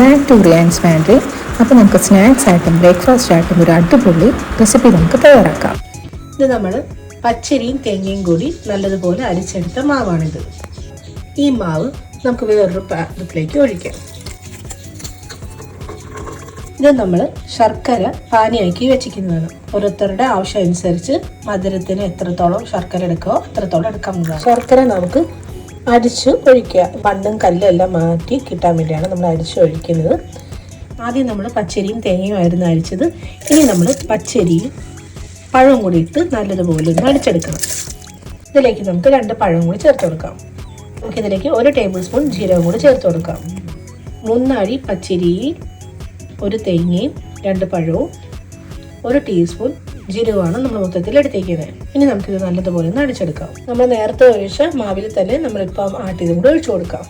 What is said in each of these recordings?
Back to Riyas pantry. അപ്പോൾ നമുക്ക് snacks ആയിട്ടും ബ്രേക്ക്ഫാസ്റ്റ് ആയിട്ടും ഒരു അടിപൊളി റെസിപ്പി നമുക്ക് തയ്യാറാക്കാം. ഇത് നമ്മൾ പച്ചരിയും തേങ്ങയും കൂടി നല്ലതുപോലെ അരിച്ചെടുത്ത മാവാണിത്. ഈ മാവ് നമുക്ക് വേറൊരു പാത്രത്തിലേക്ക് ഒഴിക്കാം. ഇത് നമ്മൾ ശർക്കര പാനിയാക്കി വെച്ചിരിക്കുന്നതാണ്. ഓരോരുത്തരുടെ ആവശ്യം അനുസരിച്ച് മധുരത്തിന് എത്രത്തോളം ശർക്കര എടുക്കുമോ അത്രത്തോളം എടുക്കാവുന്നതാണ്. ശർക്കര നമുക്ക് അരിച്ച് ഒഴിക്കുക. മണ്ണും കല്ലെല്ലാം മാറ്റി കിട്ടാൻ വേണ്ടിയാണ് നമ്മൾ അരിച്ച് ഒഴിക്കുന്നത്. ആദ്യം നമ്മൾ പച്ചരിയും തേങ്ങയും ആയിരുന്നു അരിച്ചത്. ഇനി നമ്മൾ പച്ചരിയും പഴവും കൂടി ഇട്ട് നല്ലതുപോലെ ഒന്ന് അടിച്ചെടുക്കണം. ഇതിലേക്ക് നമുക്ക് 2 പഴം കൂടി ചേർത്ത് കൊടുക്കാം. നമുക്കിതിലേക്ക് 1 ടേബിൾ സ്പൂൺ ജീരകം കൂടി ചേർത്ത് കൊടുക്കാം. 3 അരി പച്ചരിയും 1 തേങ്ങയും 2 പഴവും 1 ടീസ്പൂൺ ജീരകമാണ് നമ്മൾ മൊത്തത്തിൽ എടുത്തേക്കുന്നത്. ഇനി നമുക്കിത് നല്ലതുപോലെ ഒന്ന് അടിച്ചെടുക്കാം. നമ്മൾ നേരത്തെ ഒഴിച്ച മാവിൽ തന്നെ നമ്മളിപ്പം ആട്ടിയതും കൂടി ഒഴിച്ചു കൊടുക്കാം.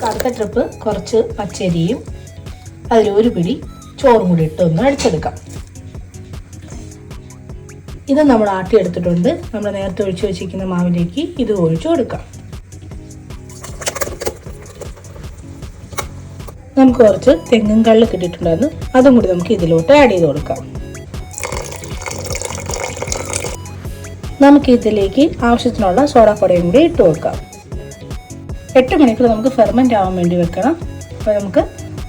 അടുത്ത ട്രിപ്പ് കുറച്ച് പച്ചരിയും അതിൽ 1 പിടി ചോറും കൂടി ഇട്ട് ഒന്ന് അടിച്ചെടുക്കാം. ഇത് നമ്മൾ ആട്ടിയെടുത്തിട്ടുണ്ട്. നമ്മൾ നേരത്തെ ഒഴിച്ചു വെച്ചിരിക്കുന്ന മാവിലേക്ക് ഇത് ഒഴിച്ചു കൊടുക്കാം. നമുക്ക് കുറച്ച് തെങ്ങും കള്ള് കിട്ടിയിട്ടുണ്ടായിരുന്നു. അതും കൂടി നമുക്ക് ഇതിലോട്ട് ആഡ് ചെയ്ത് കൊടുക്കാം. നമുക്ക് ഇതിലേക്ക് ആവശ്യത്തിനുള്ള സോഡാപ്പൊടിയും കൂടി ഇട്ട് കൊടുക്കാം. 8 മണിക്കൂർ നമുക്ക് ഫെർമെൻ്റ് ആവാൻ വേണ്ടി വെക്കണം. അപ്പോൾ നമുക്ക്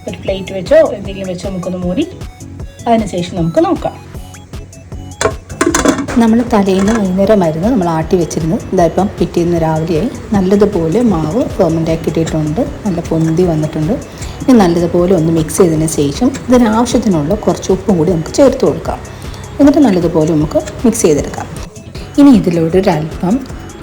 ഒരു പ്ലേറ്റ് വെച്ചോ എന്തെങ്കിലും വെച്ചോ നമുക്കൊന്ന് മൂടി അതിനുശേഷം നമുക്ക് നോക്കാം. നമ്മൾ തലേന്ന് വൈകുന്നേരമായിരുന്നു നമ്മൾ ആട്ടി വെച്ചിരുന്നത്. ഇതായിപ്പം പിറ്റേന്ന് രാവിലെയായി നല്ലതുപോലെ മാവ് ഫെർമെൻ്റ് ആക്കിയിട്ടിട്ടുണ്ട്. നല്ല പൊന്തി വന്നിട്ടുണ്ട്. ഇനി നല്ലതുപോലെ ഒന്ന് മിക്സ് ചെയ്തതിന് ശേഷം ഇതിനാവശ്യത്തിനുള്ള കുറച്ച് ഉപ്പും കൂടി നമുക്ക് ചേർത്ത് കൊടുക്കാം. എന്നിട്ട് നല്ലതുപോലെ നമുക്ക് മിക്സ് ചെയ്തെടുക്കാം. ഇനി ഇതിലൂടെ ഒരല്പം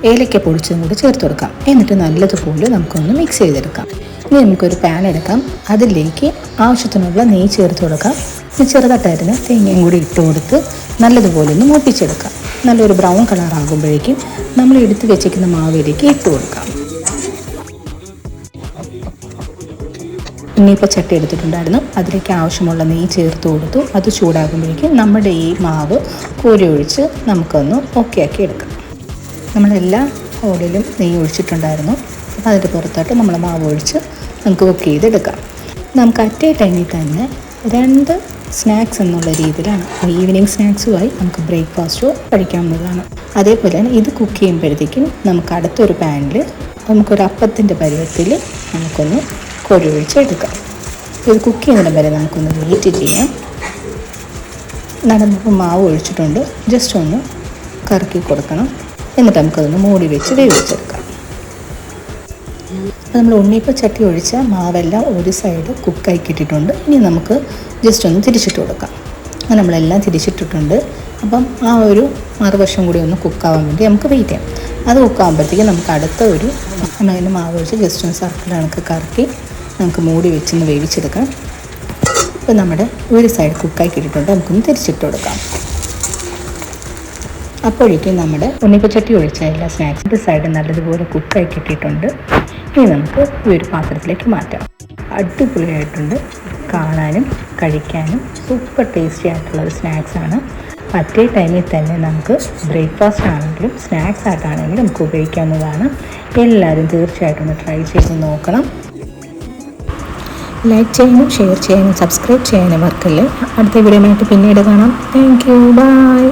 ഏലക്ക പൊടിച്ചതും കൂടി ചേർത്ത് കൊടുക്കാം. എന്നിട്ട് നല്ലതുപോലെ നമുക്കൊന്ന് മിക്സ് ചെയ്തെടുക്കാം. ഇനി നമുക്കൊരു പാൻ എടുക്കാം. അതിലേക്ക് ആവശ്യത്തിനുള്ള നെയ്യ് ചേർത്ത് കൊടുക്കാം. ചെറുതായിട്ടായിരുന്നു തേങ്ങയും കൂടി ഇട്ട് കൊടുത്ത് നല്ലതുപോലെ ഒന്ന് മൂപ്പിച്ചെടുക്കാം. നല്ലൊരു ബ്രൗൺ കളർ ആകുമ്പോഴേക്കും നമ്മൾ എടുത്ത് വെച്ചിരിക്കുന്ന മാവിലേക്ക് ഇട്ട് കൊടുക്കാം. ഇനിയിപ്പോൾ ചട്ടി എടുത്തിട്ടുണ്ടായിരുന്നു. അതിലേക്ക് ആവശ്യമുള്ള നെയ്യ് ചേർത്ത് കൊടുത്തു. അത് ചൂടാകുമ്പോഴേക്കും നമ്മുടെ ഈ മാവ് കോരി ഒഴിച്ച് നമുക്കൊന്ന് ഓക്കെ ആക്കി എടുക്കാം. നമ്മളെല്ലാ ഹോളിലും നെയ്യ് ഒഴിച്ചിട്ടുണ്ടായിരുന്നു. അപ്പോൾ അതിൻ്റെ പുറത്തോട്ട് നമ്മൾ മാവ് ഒഴിച്ച് നമുക്ക് കുക്ക് ചെയ്തെടുക്കാം. നമുക്ക് അറ്റേ ടൈമിൽ തന്നെ 2 സ്നാക്സ് എന്നുള്ള രീതിയിലാണ്. ഈവനിങ് സ്നാക്സുമായി നമുക്ക് ബ്രേക്ക്ഫാസ്റ്റോ കഴിക്കാവുന്നതാണ്. അതേപോലെ തന്നെ ഇത് കുക്ക് ചെയ്യുമ്പോഴത്തേക്കും നമുക്ക് അടുത്തൊരു പാനിൽ നമുക്കൊരു അപ്പത്തിൻ്റെ പരുവത്തിൽ നമുക്കൊന്ന് കോരി ഒഴിച്ചെടുക്കാം. ഇത് കുക്ക് ചെയ്യുന്നതിന് വരെ നമുക്കൊന്ന് വെയിറ്റ് ചെയ്യാം. നമുക്ക് മാവ് ഒഴിച്ചിട്ടുണ്ട്. ജസ്റ്റ് ഒന്ന് കറക്കി കൊടുക്കണം. എന്നിട്ട് നമുക്കതൊന്ന് മൂടി വെച്ച് വേവിച്ചെടുക്കാം. അപ്പോൾ നമ്മൾ ഉണ്ണിയപ്പം ചട്ടി ഒഴിച്ച മാവെല്ലാം ഒരു സൈഡ് കുക്കായി കിട്ടിയിട്ടുണ്ട്. ഇനി നമുക്ക് ജസ്റ്റ് ഒന്ന് തിരിച്ചിട്ട് കൊടുക്കാം. അങ്ങനെ നമ്മളെല്ലാം തിരിച്ചിട്ടിട്ടുണ്ട്. അപ്പം ആ ഒരു മറുവശം കൂടി ഒന്ന് കുക്കാവാൻ വേണ്ടി നമുക്ക് വെയിറ്റ് ചെയ്യാം. അത് കുക്കാകുമ്പോഴത്തേക്കും നമുക്ക് അടുത്ത ഒരു നമ്മളതിന് മാവ് ഒഴിച്ച് ജസ്റ്റ് ഒന്ന് സർക്കിൾ കണക്ക് കറക്കി നമുക്ക് മൂടി വെച്ചൊന്ന് വേവിച്ചെടുക്കാം. അപ്പോൾ നമ്മുടെ ഒരു സൈഡ് കുക്കായി കിട്ടിയിട്ടുണ്ട്. നമുക്കൊന്ന് തിരിച്ചിട്ട് കൊടുക്കാം. അപ്പോഴേക്കും നമ്മുടെ ഉണ്ണിയപ്പച്ചട്ടി ഒഴിച്ച എല്ലാ സ്നാക്സിൻ്റെ സൈഡ് നല്ലതുപോലെ കുക്കായി കിട്ടിയിട്ടുണ്ട്. ഇനി നമുക്ക് ഈ ഒരു പാത്രത്തിലേക്ക് മാറ്റാം. അടിപൊളിയായിട്ടുണ്ട്. കാണാനും കഴിക്കാനും സൂപ്പർ ടേസ്റ്റി ആയിട്ടുള്ളൊരു സ്നാക്സാണ്. മറ്റേ ടൈമിൽ തന്നെ നമുക്ക് ബ്രേക്ക്ഫാസ്റ്റ് ആണെങ്കിലും സ്നാക്സ് ആയിട്ടാണെങ്കിലും നമുക്ക് ഉപയോഗിക്കാവുന്നതാണ്. എല്ലാവരും തീർച്ചയായിട്ടും ഒന്ന് ട്രൈ ചെയ്ത് നോക്കണം. ലൈക്ക് ചെയ്യാനും ഷെയർ ചെയ്യാനും സബ്സ്ക്രൈബ് ചെയ്യാനും മറക്കല്ലേ. അടുത്ത വീഡിയോയുമായിട്ട് പിന്നീട് കാണാം. Thank you. ബൈ.